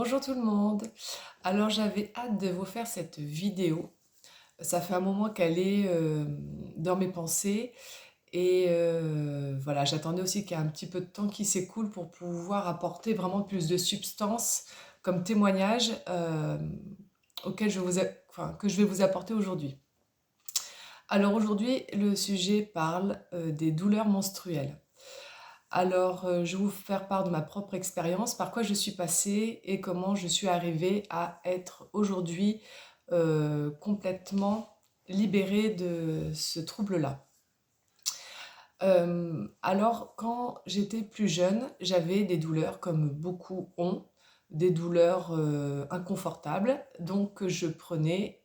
Bonjour tout le monde. Alors j'avais hâte de vous faire cette vidéo. Ça fait un moment qu'elle est dans mes pensées et voilà, j'attendais aussi qu'il y ait un petit peu de temps qui s'écoule pour pouvoir apporter vraiment plus de substance comme témoignage auquel que je vais vous apporter aujourd'hui. Alors aujourd'hui, le sujet parle des douleurs menstruelles. Alors, je vais vous faire part de ma propre expérience, par quoi je suis passée et comment je suis arrivée à être aujourd'hui complètement libérée de ce trouble-là. Alors, quand j'étais plus jeune, j'avais des douleurs comme beaucoup ont, des douleurs inconfortables, donc je prenais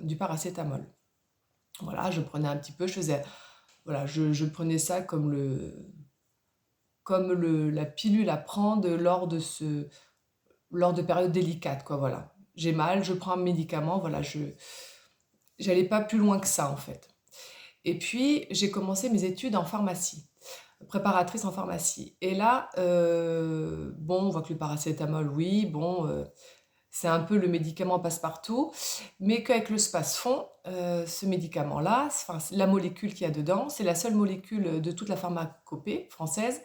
du paracétamol. Voilà, je prenais un petit peu, voilà, je prenais ça comme la pilule à prendre lors de périodes délicates, quoi, voilà. J'ai mal, je prends un médicament, voilà, j'allais pas plus loin que ça, en fait. Et puis, j'ai commencé mes études en pharmacie, préparatrice en pharmacie. Et là, bon, on voit que le paracétamol, oui, bon, c'est un peu le médicament passe-partout, mais qu'avec le Spasfon, ce médicament-là, enfin, la molécule qu'il y a dedans, c'est la seule molécule de toute la pharmacopée française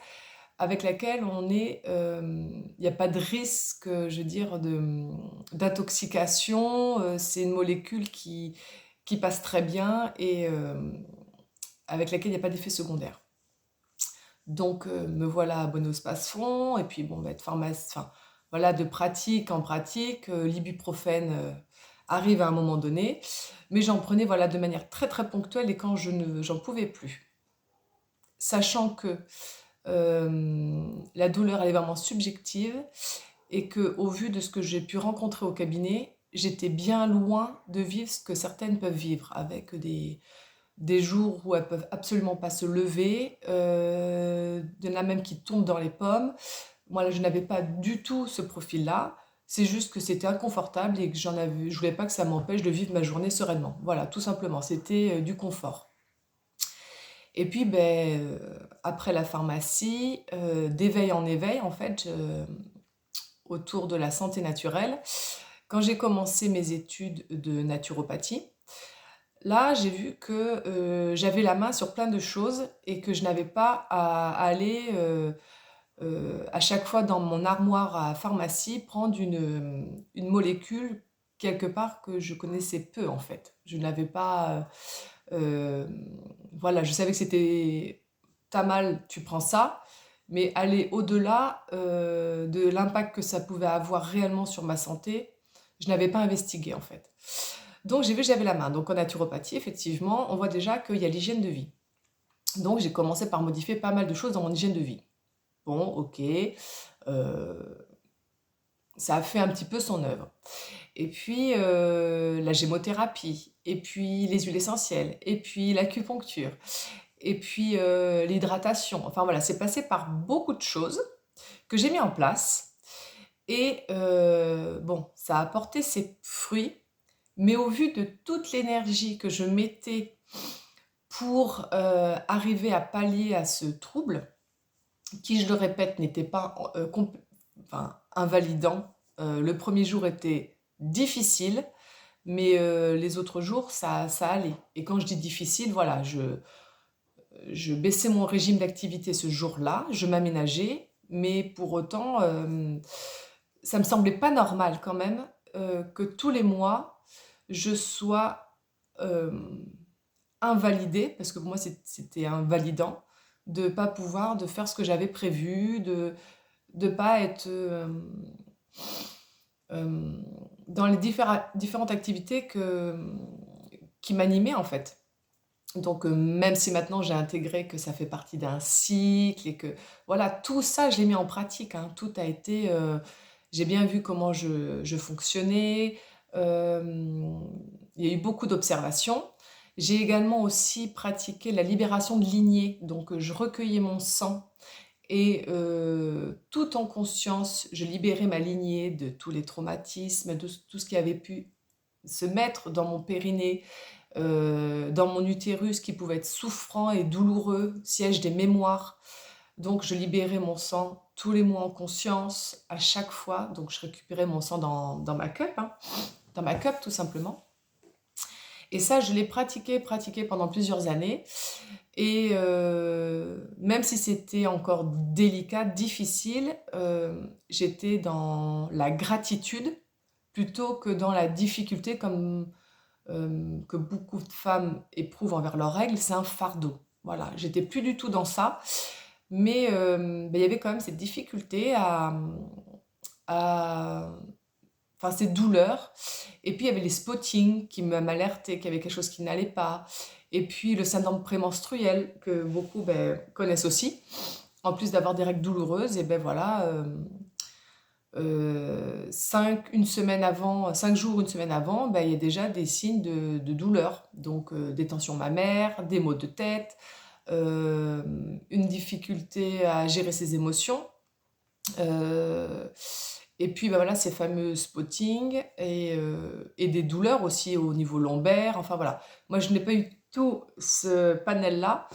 avec laquelle il n'y a pas de risque, je veux dire, d'intoxication. C'est une molécule qui passe très bien et avec laquelle il n'y a pas d'effet secondaire. Donc, me voilà abonnée au Spasfon, et puis bon, être enfin, voilà, de pratique en pratique, l'ibuprofène arrive à un moment donné, mais j'en prenais voilà, de manière très très ponctuelle et quand j'en pouvais plus. Sachant que la douleur elle est vraiment subjective et que au vu de ce que j'ai pu rencontrer au cabinet, j'étais bien loin de vivre ce que certaines peuvent vivre avec des jours où elles peuvent absolument pas se lever, il y en a même qui tombent dans les pommes. Moi là, je n'avais pas du tout ce profil-là. C'est juste que c'était inconfortable et que je voulais pas que ça m'empêche de vivre ma journée sereinement. Voilà, tout simplement, c'était du confort. Et puis, ben, après la pharmacie, d'éveil en éveil, en fait, autour de la santé naturelle, quand j'ai commencé mes études de naturopathie, là, j'ai vu que j'avais la main sur plein de choses et que je n'avais pas à aller à chaque fois dans mon armoire à pharmacie prendre une molécule quelque part que je connaissais peu en fait. Je n'avais pas euh, voilà, je savais que c'était t'as mal, tu prends ça, mais aller au-delà de l'impact que ça pouvait avoir réellement sur ma santé, je n'avais pas investigué en fait. Donc j'ai vu que j'avais la main. Donc en naturopathie, effectivement, on voit déjà qu'il y a l'hygiène de vie. Donc j'ai commencé par modifier pas mal de choses dans mon hygiène de vie. Bon, ok, euh, ça a fait un petit peu son œuvre. Et puis la gémothérapie, et puis les huiles essentielles, et puis l'acupuncture, et puis l'hydratation. Enfin voilà, c'est passé par beaucoup de choses que j'ai mis en place. Et bon, ça a apporté ses fruits, mais au vu de toute l'énergie que je mettais pour arriver à pallier à ce trouble, qui, je le répète, n'était pas enfin, invalidant. Le premier jour était difficile, mais les autres jours, ça allait. Et quand je dis difficile, voilà, je baissais mon régime d'activité ce jour-là, je m'aménageais, mais pour autant, ça me semblait pas normal quand même que tous les mois, je sois euh, invalidée, parce que pour moi c'était invalidant, de pas pouvoir, de faire ce que j'avais prévu, de pas être euh, dans les différentes activités qui m'animaient en fait. Donc même si maintenant j'ai intégré que ça fait partie d'un cycle et que voilà, tout ça je l'ai mis en pratique, hein. Tout a été, j'ai bien vu comment je fonctionnais, euh, il y a eu beaucoup d'observations. J'ai également aussi pratiqué la libération de lignées, donc je recueillais mon sang et tout en conscience, je libérais ma lignée de tous les traumatismes, de tout ce qui avait pu se mettre dans mon périnée, dans mon utérus qui pouvait être souffrant et douloureux, siège des mémoires. Donc je libérais mon sang tous les mois en conscience, à chaque fois. Donc je récupérais mon sang dans ma cup, hein, dans ma cup tout simplement. Et ça, je l'ai pratiqué pendant plusieurs années. Et même si c'était encore délicat, difficile, j'étais dans la gratitude plutôt que dans la difficulté comme que beaucoup de femmes éprouvent envers leurs règles. C'est un fardeau. Voilà, j'étais plus du tout dans ça. Mais il y avait quand même cette difficulté à enfin, ces douleurs. Et puis, il y avait les spottings qui m'alertaient qu'il y avait quelque chose qui n'allait pas. Et puis, le syndrome prémenstruel que beaucoup connaissent aussi. En plus d'avoir des règles douloureuses, et ben voilà, une semaine avant, 5 jours, une semaine avant, il y a déjà des signes de douleur. Donc, des tensions mammaires, des maux de tête, une difficulté à gérer ses émotions. Euh, et puis voilà, ces fameux spottings et des douleurs aussi au niveau lombaire. Enfin voilà, moi je n'ai pas eu tout ce panel-là,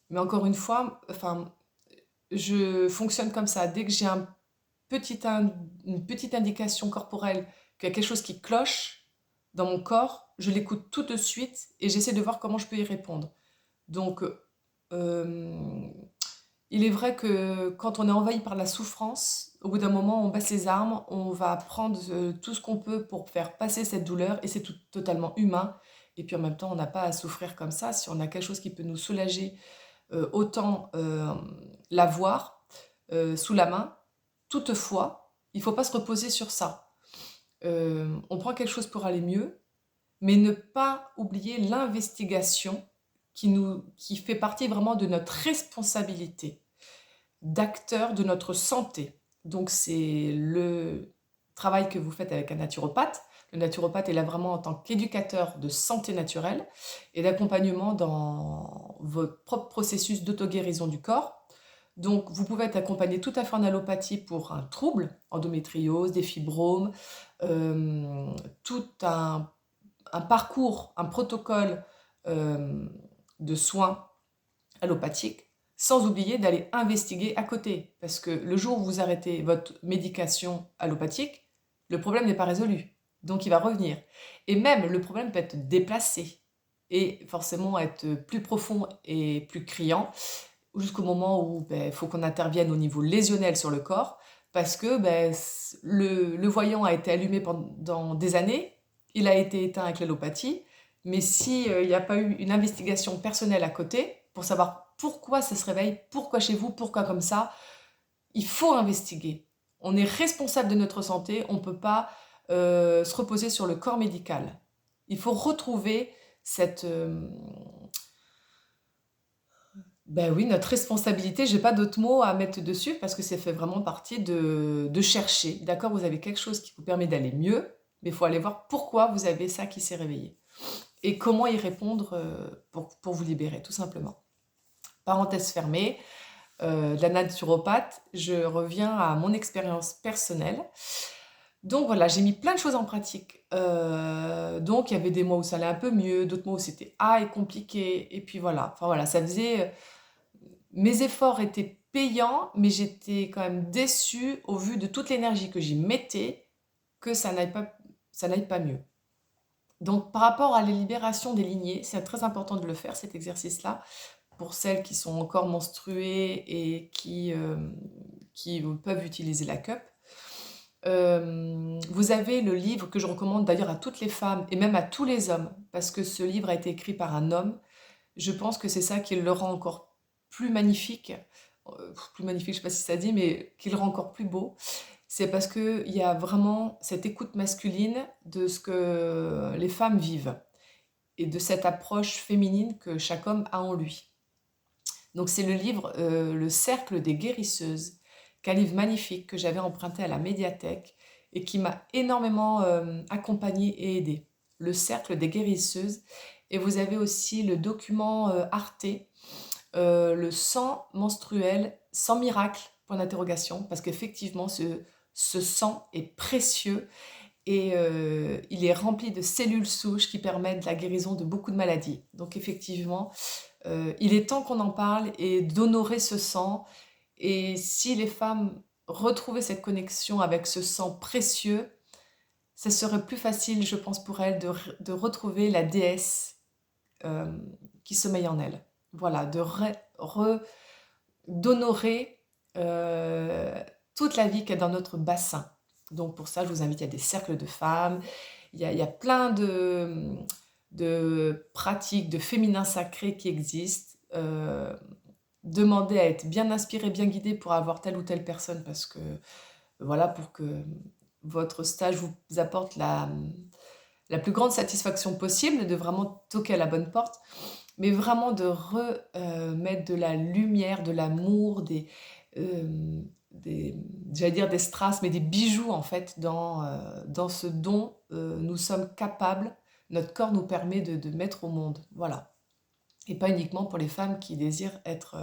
mais encore une fois, enfin, je fonctionne comme ça. Dès que j'ai une petite indication corporelle qu'il y a quelque chose qui cloche dans mon corps, je l'écoute tout de suite et j'essaie de voir comment je peux y répondre. Donc, euh, il est vrai que quand on est envahi par la souffrance, au bout d'un moment, on baisse les armes, on va prendre tout ce qu'on peut pour faire passer cette douleur et c'est totalement humain. Et puis en même temps, on n'a pas à souffrir comme ça. Si on a quelque chose qui peut nous soulager, autant l'avoir sous la main. Toutefois, il ne faut pas se reposer sur ça. On prend quelque chose pour aller mieux, mais ne pas oublier l'investigation qui fait partie vraiment de notre responsabilité d'acteur de notre santé. Donc c'est le travail que vous faites avec un naturopathe. Le naturopathe est là vraiment en tant qu'éducateur de santé naturelle et d'accompagnement dans votre propre processus d'auto-guérison du corps. Donc vous pouvez être accompagné tout à fait en allopathie pour un trouble, endométriose, des fibromes, tout un parcours, un protocole de soins allopathiques, sans oublier d'aller investiguer à côté. Parce que le jour où vous arrêtez votre médication allopathique, le problème n'est pas résolu. Donc il va revenir. Et même le problème peut être déplacé et forcément être plus profond et plus criant jusqu'au moment où il faut qu'on intervienne au niveau lésionnel sur le corps parce que le voyant a été allumé pendant des années, il a été éteint avec l'allopathie, mais s'il n'y a pas eu une investigation personnelle à côté pour savoir pourquoi ça se réveille, pourquoi chez vous, pourquoi comme ça, il faut investiguer. On est responsable de notre santé, on ne peut pas se reposer sur le corps médical. Il faut retrouver cette... ben oui, notre responsabilité, j'ai pas d'autres mots à mettre dessus parce que ça fait vraiment partie de chercher. D'accord, vous avez quelque chose qui vous permet d'aller mieux, mais il faut aller voir pourquoi vous avez ça qui s'est réveillé et comment y répondre pour vous libérer, tout simplement. Parenthèse fermée, de la naturopathe, je reviens à mon expérience personnelle. Donc voilà, j'ai mis plein de choses en pratique. Donc il y avait des mois où ça allait un peu mieux, d'autres mois où c'était et compliqué. Et puis voilà, enfin voilà, ça faisait... mes efforts étaient payants, mais j'étais quand même déçue au vu de toute l'énergie que j'y mettais, que ça n'aille pas mieux. Donc par rapport à la libération des lignées, c'est très important de le faire, cet exercice-là, pour celles qui sont encore menstruées et qui peuvent utiliser la cup. Vous avez le livre que je recommande d'ailleurs à toutes les femmes et même à tous les hommes, parce que ce livre a été écrit par un homme. Je pense que c'est ça qui le rend encore plus magnifique. Plus magnifique, je ne sais pas si ça dit, mais qui le rend encore plus beau. C'est parce qu'il y a vraiment cette écoute masculine de ce que les femmes vivent et de cette approche féminine que chaque homme a en lui. Donc c'est le livre Le Cercle des Guérisseuses, qu'un livre magnifique que j'avais emprunté à la médiathèque et qui m'a énormément accompagnée et aidée. Le Cercle des Guérisseuses. Et vous avez aussi le document Arte, le sang menstruel sans miracle, point d'interrogation, parce qu'effectivement ce sang est précieux et il est rempli de cellules souches qui permettent la guérison de beaucoup de maladies. Donc effectivement, il est temps qu'on en parle et d'honorer ce sang Et si les femmes retrouvaient cette connexion avec ce sang précieux, ça serait plus facile, je pense, pour elles de retrouver la déesse euh, qui sommeille en elles. Voilà, d'honorer euh, toute la vie qu'il y a dans notre bassin. Donc pour ça, je vous invite, il y a des cercles de femmes, il y a plein de pratiques de féminin sacré qui existent. Demandez à être bien inspiré, bien guidé pour avoir telle ou telle personne, parce que voilà, pour que votre stage vous apporte la plus grande satisfaction possible, de vraiment toquer à la bonne porte, mais vraiment de remettre de la lumière, de l'amour, j'allais dire des strass, mais des bijoux en fait dans ce dont nous sommes capables, notre corps nous permet de mettre au monde. Voilà. Et pas uniquement pour les femmes qui désirent être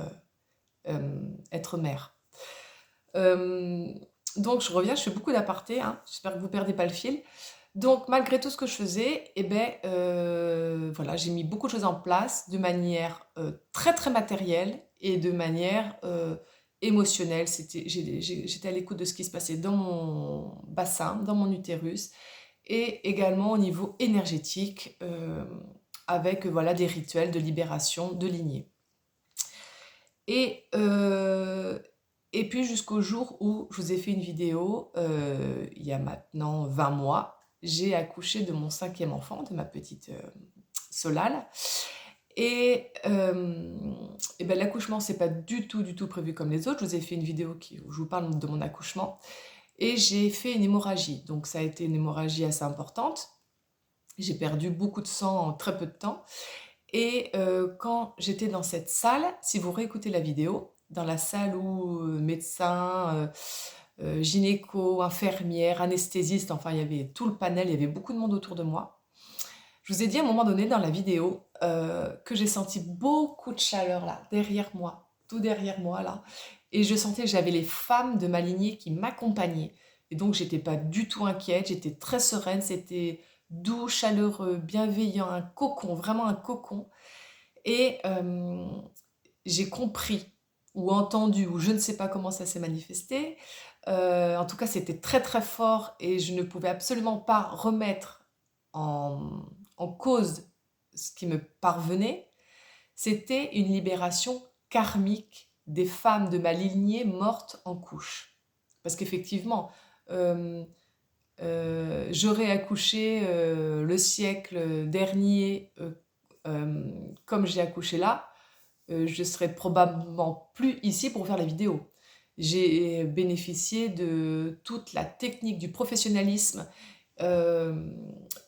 mères. Euh, donc je reviens, je fais beaucoup d'apartés, hein, j'espère que vous ne perdez pas le fil. Donc malgré tout ce que je faisais, eh ben, voilà, j'ai mis beaucoup de choses en place de manière très très matérielle et de manière émotionnelle. J'étais à l'écoute de ce qui se passait dans mon bassin, dans mon utérus, et également au niveau énergétique, avec voilà, des rituels de libération de lignée. Et, euh, et puis jusqu'au jour où je vous ai fait une vidéo, il y a maintenant 20 mois, j'ai accouché de mon 5e enfant, de ma petite Solal. Et ben, l'accouchement, c'est pas du tout prévu comme les autres. Je vous ai fait une vidéo où je vous parle de mon accouchement. Et j'ai fait une hémorragie. Donc ça a été une hémorragie assez importante. J'ai perdu beaucoup de sang en très peu de temps. Et quand j'étais dans cette salle, si vous réécoutez la vidéo, dans la salle où médecins, gynéco, infirmières, anesthésistes, enfin il y avait tout le panel, il y avait beaucoup de monde autour de moi. Je vous ai dit à un moment donné dans la vidéo que j'ai senti beaucoup de chaleur là, derrière moi, tout derrière moi là. Et je sentais que j'avais les femmes de ma lignée qui m'accompagnaient. Et donc j'étais pas du tout inquiète, j'étais très sereine, c'était doux, chaleureux, bienveillant, un cocon, vraiment un cocon. Et j'ai compris ou entendu, ou je ne sais pas comment ça s'est manifesté. En tout cas, c'était très très fort et je ne pouvais absolument pas remettre en cause ce qui me parvenait. C'était une libération karmique des femmes de ma lignée mortes en couche. Parce qu'effectivement, euh, j'aurais accouché le siècle dernier comme j'ai accouché là, je serais probablement plus ici pour faire la vidéo. J'ai bénéficié de toute la technique du professionnalisme euh,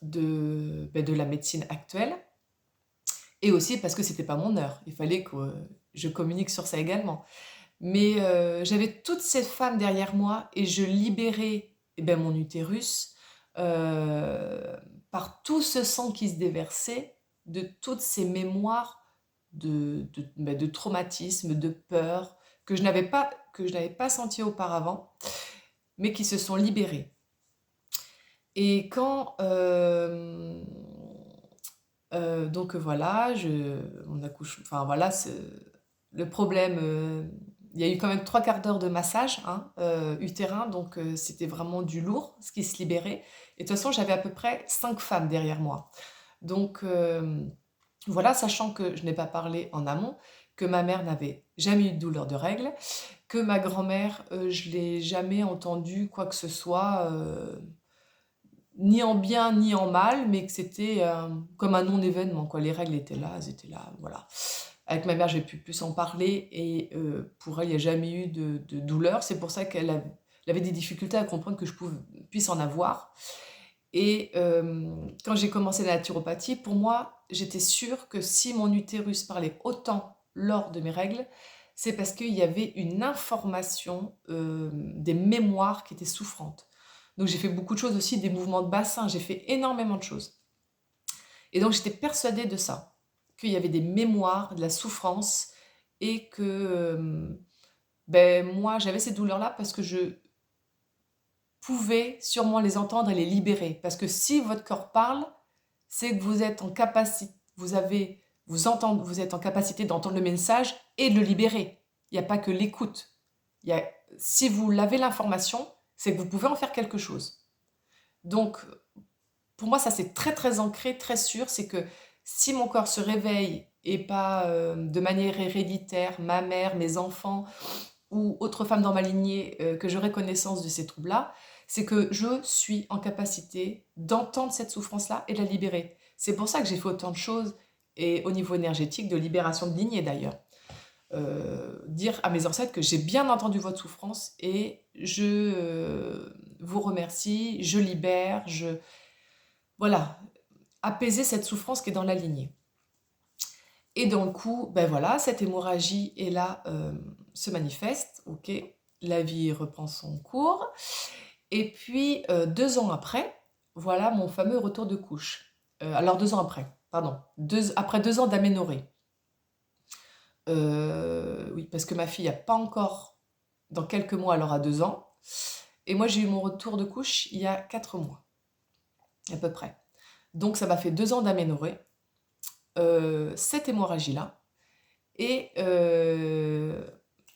de la médecine actuelle et aussi parce que c'était pas mon heure. Il fallait que je communique sur ça également. Mais j'avais toutes ces femmes derrière moi et je libérais eh ben, mon utérus euh, par tout ce sang qui se déversait de toutes ces mémoires de traumatisme, de peur que je n'avais pas senti auparavant, mais qui se sont libérées. Et quand donc voilà, on accouche, enfin voilà, le problème, il y a eu quand même 3/4 d'heure de massage hein, utérin, donc c'était vraiment du lourd, ce qui se libérait. Et de toute façon, j'avais à peu près 5 femmes derrière moi. Donc voilà, sachant que je n'ai pas parlé en amont, que ma mère n'avait jamais eu de douleur de règles, que ma grand-mère, je l'ai jamais entendue quoi que ce soit, ni en bien ni en mal, mais que c'était comme un non-événement, quoi. Les règles étaient là, elles étaient là, voilà. Avec ma mère, j'ai pu plus en parler et pour elle, il n'y a jamais eu de douleur. C'est pour ça elle avait des difficultés à comprendre que puisse en avoir. Et quand j'ai commencé la naturopathie, pour moi, j'étais sûre que si mon utérus parlait autant lors de mes règles, c'est parce qu'il y avait une information, des mémoires qui étaient souffrantes. Donc j'ai fait beaucoup de choses aussi, des mouvements de bassin, j'ai fait énormément de choses. Et donc j'étais persuadée de ça, qu'il y avait des mémoires, de la souffrance, et que ben, moi j'avais ces douleurs-là parce que je pouvez sûrement les entendre et les libérer. Parce que si votre corps parle, c'est que vous êtes en capacité, vous êtes en capacité d'entendre le message et de le libérer. Il n'y a pas que l'écoute. Il y a si vous l'avez l'information, c'est que vous pouvez en faire quelque chose. Donc pour moi, ça c'est très, très ancré, très sûr, c'est que si mon corps se réveille et pas, de manière héréditaire, ma mère, mes enfants ou autre femme dans ma lignée, que j'aurais connaissance de ces troubles-là, c'est que je suis en capacité d'entendre cette souffrance-là et de la libérer. C'est pour ça que j'ai fait autant de choses et au niveau énergétique, de libération de lignée d'ailleurs. Dire à mes ancêtres que j'ai bien entendu votre souffrance et je vous remercie, je libère, voilà, apaiser cette souffrance qui est dans la lignée. Et dans le coup, ben voilà, cette hémorragie est là, se manifeste, ok, la vie reprend son cours. Et puis 2 ans après, voilà mon fameux retour de couche. Alors 2 ans après, pardon, après 2 ans d'aménorrhée. Oui, parce que ma fille a pas encore, dans quelques mois, elle aura 2 ans. Et moi, j'ai eu mon retour de couche il y a 4 mois, à peu près. Donc, ça m'a fait 2 ans d'aménorrhée, cette hémorragie-là, et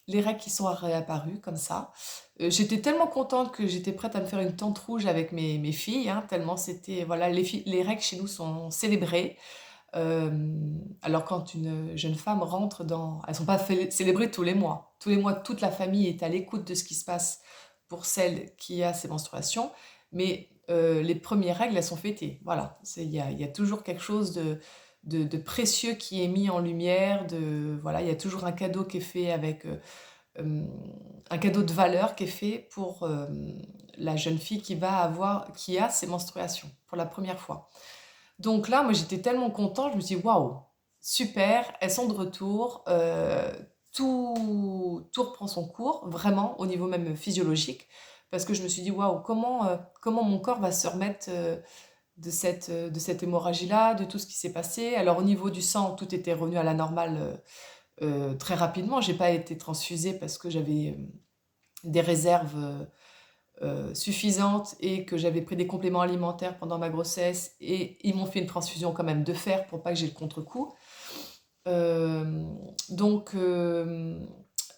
les règles qui sont réapparues comme ça. J'étais tellement contente que j'étais prête à me faire une tente rouge avec mes filles, hein, tellement c'était, voilà, les règles chez nous sont célébrées. Alors quand une jeune femme rentre dans... Elles ne sont pas célébrées tous les mois. Tous les mois, toute la famille est à l'écoute de ce qui se passe pour celle qui a ses menstruations. Mais les premières règles, elles sont fêtées. Voilà, il y a toujours quelque chose de précieux qui est mis en lumière. Voilà, il y a toujours un cadeau qui est fait avec... un cadeau de valeur qui est fait pour la jeune fille qui a ses menstruations pour la première fois. Donc là, moi, j'étais tellement contente, je me suis dit, waouh, super, elles sont de retour, tout reprend son cours, vraiment, au niveau même physiologique, parce que je me suis dit, waouh, comment mon corps va se remettre de cette hémorragie-là, de tout ce qui s'est passé. Alors au niveau du sang, tout était revenu à la normale très rapidement. J'ai pas été transfusée parce que j'avais des réserves suffisante et que j'avais pris des compléments alimentaires pendant ma grossesse et ils m'ont fait une transfusion quand même de fer pour pas que j'ai le contre-coup. Donc il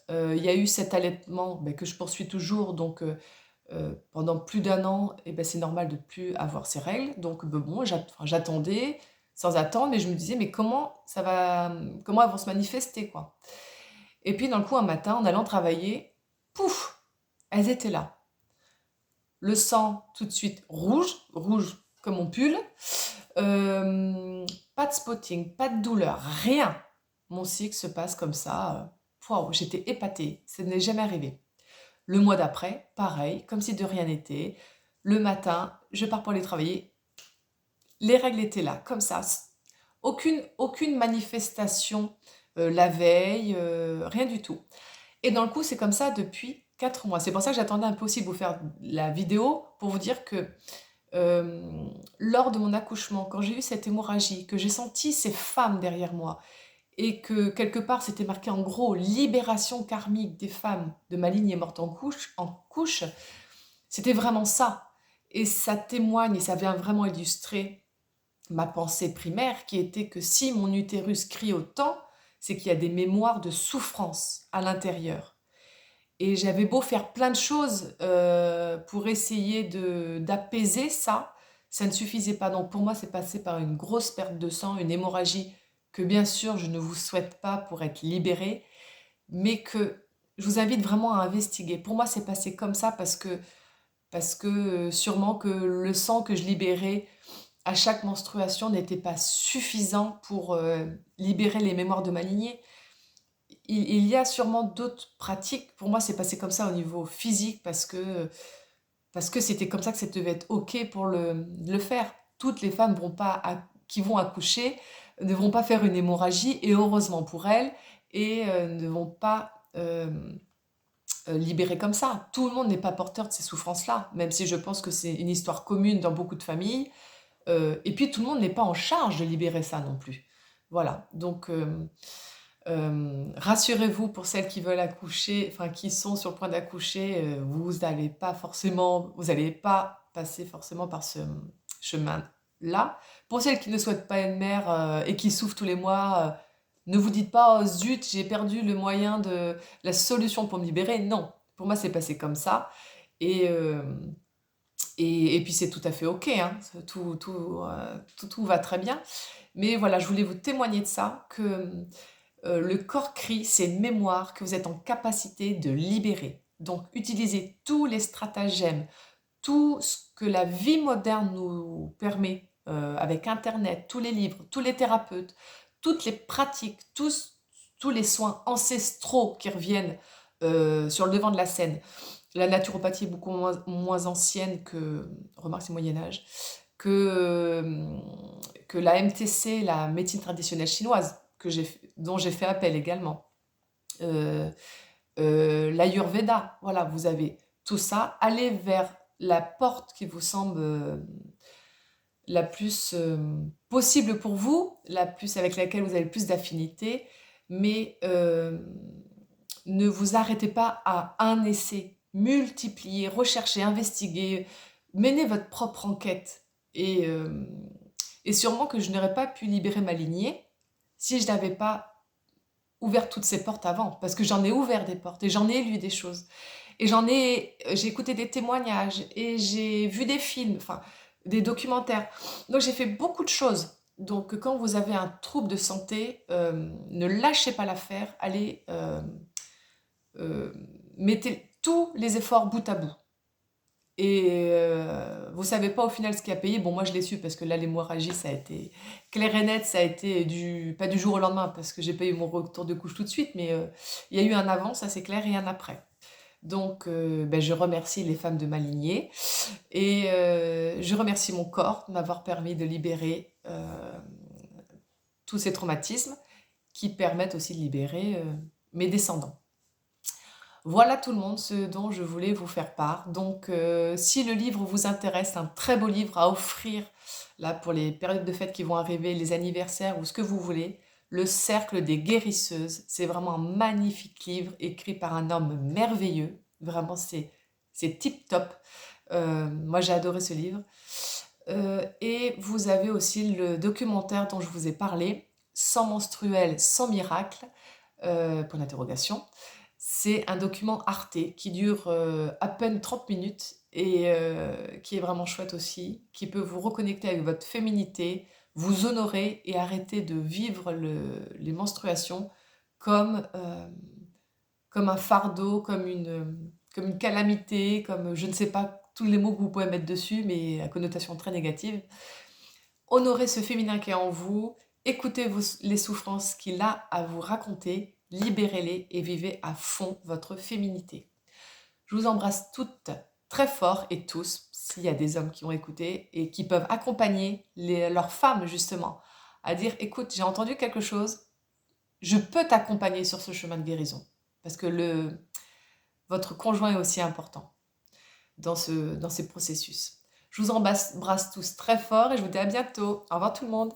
y a eu cet allaitement que je poursuis toujours, donc pendant plus d'un an, et ben, c'est normal de ne plus avoir ces règles. Donc bon, j'attendais sans attendre, mais je me disais mais comment elles vont se manifester quoi. Et puis dans le coup un matin en allant travailler, pouf, elles étaient là. Le sang tout de suite rouge, rouge comme mon pull. Pas de spotting, pas de douleur, rien. Mon cycle se passe comme ça. Waouh, j'étais épatée, ça n'est jamais arrivé. Le mois d'après, pareil, comme si de rien n'était. Le matin, je pars pour aller travailler. Les règles étaient là, comme ça. Aucune manifestation la veille, rien du tout. Et dans le coup, c'est comme ça depuis 4 mois. C'est pour ça que j'attendais un peu aussi de vous faire la vidéo pour vous dire que lors de mon accouchement, quand j'ai eu cette hémorragie, que j'ai senti ces femmes derrière moi et que quelque part c'était marqué en gros libération karmique des femmes de ma lignée morte en couche, c'était vraiment ça. Et ça témoigne et ça vient vraiment illustrer ma pensée primaire qui était que si mon utérus crie autant, c'est qu'il y a des mémoires de souffrance à l'intérieur. Et j'avais beau faire plein de choses pour essayer d'apaiser ça, ça ne suffisait pas. Donc pour moi, c'est passé par une grosse perte de sang, une hémorragie que bien sûr je ne vous souhaite pas pour être libérée, mais que je vous invite vraiment à investiguer. Pour moi, c'est passé comme ça parce que sûrement que le sang que je libérais à chaque menstruation n'était pas suffisant pour libérer les mémoires de ma lignée. Il y a sûrement d'autres pratiques. Pour moi, c'est passé comme ça au niveau physique parce que c'était comme ça que ça devait être OK pour le faire. Toutes les femmes qui vont accoucher ne vont pas faire une hémorragie, et heureusement pour elles, et ne vont pas libérer comme ça. Tout le monde n'est pas porteur de ces souffrances-là, même si je pense que c'est une histoire commune dans beaucoup de familles. Et puis tout le monde n'est pas en charge de libérer ça non plus. Voilà, donc rassurez-vous pour celles qui veulent accoucher, enfin qui sont sur le point d'accoucher, vous n'allez pas passer forcément par ce chemin-là. Pour celles qui ne souhaitent pas être mère et qui souffrent tous les mois, ne vous dites pas oh, zut, j'ai perdu le moyen de la solution pour me libérer. Non, Pour moi, c'est passé comme ça. Et, euh, et puis, c'est tout à fait OK, hein. Tout va très bien. Mais voilà, je voulais vous témoigner de ça, que le corps crie, c'est une mémoire que vous êtes en capacité de libérer. Donc, utilisez tous les stratagèmes, tout ce que la vie moderne nous permet, avec Internet, tous les livres, tous les thérapeutes, toutes les pratiques, tous les soins ancestraux qui reviennent sur le devant de la scène. La naturopathie est beaucoup moins ancienne que, remarque c'est Moyen Âge, que, que la MTC, la médecine traditionnelle chinoise, dont j'ai fait appel également. Euh, L'Ayurveda, voilà, vous avez tout ça. Allez vers la porte qui vous semble la plus possible pour vous, la plus avec laquelle vous avez le plus d'affinité, mais ne vous arrêtez pas à un essai. Multipliez, recherchez, investiguez, menez votre propre enquête. Et sûrement que je n'aurais pas pu libérer ma lignée si je n'avais pas ouvert toutes ces portes avant, parce que j'en ai ouvert des portes et j'en ai lu des choses. Et j'ai écouté des témoignages et j'ai vu des films, enfin, des documentaires. Donc j'ai fait beaucoup de choses. Donc quand vous avez un trouble de santé, ne lâchez pas l'affaire, allez, euh, mettez tous les efforts bout à bout. Et vous savez pas au final ce qui a payé. Bon, moi je l'ai su parce que là l'hémorragie ça a été clair et net, ça a été pas du jour au lendemain parce que j'ai pas eu mon retour de couche tout de suite, mais il y a eu un avant, ça c'est clair, et un après. Donc ben, je remercie les femmes de ma lignée et je remercie mon corps de m'avoir permis de libérer tous ces traumatismes qui permettent aussi de libérer mes descendants. Voilà tout le monde ce dont je voulais vous faire part. Donc, si le livre vous intéresse, un très beau livre à offrir là pour les périodes de fête qui vont arriver, les anniversaires ou ce que vous voulez, Le Cercle des Guérisseuses. C'est vraiment un magnifique livre écrit par un homme merveilleux. Vraiment, c'est tip top. Moi, j'ai adoré ce livre. Et vous avez aussi le documentaire dont je vous ai parlé, Sans menstruel, sans miracle, pour l'interrogation. C'est un document Arte qui dure à peine 30 minutes et qui est vraiment chouette aussi, qui peut vous reconnecter avec votre féminité, vous honorer et arrêter de vivre les menstruations comme, comme un fardeau, comme une calamité, comme je ne sais pas tous les mots que vous pouvez mettre dessus, mais à connotation très négative. Honorez ce féminin qui est en vous, écoutez les souffrances qu'il a à vous raconter, libérez-les et vivez à fond votre féminité. Je vous embrasse toutes très fort et tous, s'il y a des hommes qui ont écouté et qui peuvent accompagner leurs femmes justement à dire écoute, j'ai entendu quelque chose, je peux t'accompagner sur ce chemin de guérison. Parce que votre conjoint est aussi important dans ces processus. Je vous embrasse tous très fort et je vous dis à bientôt. Au revoir tout le monde.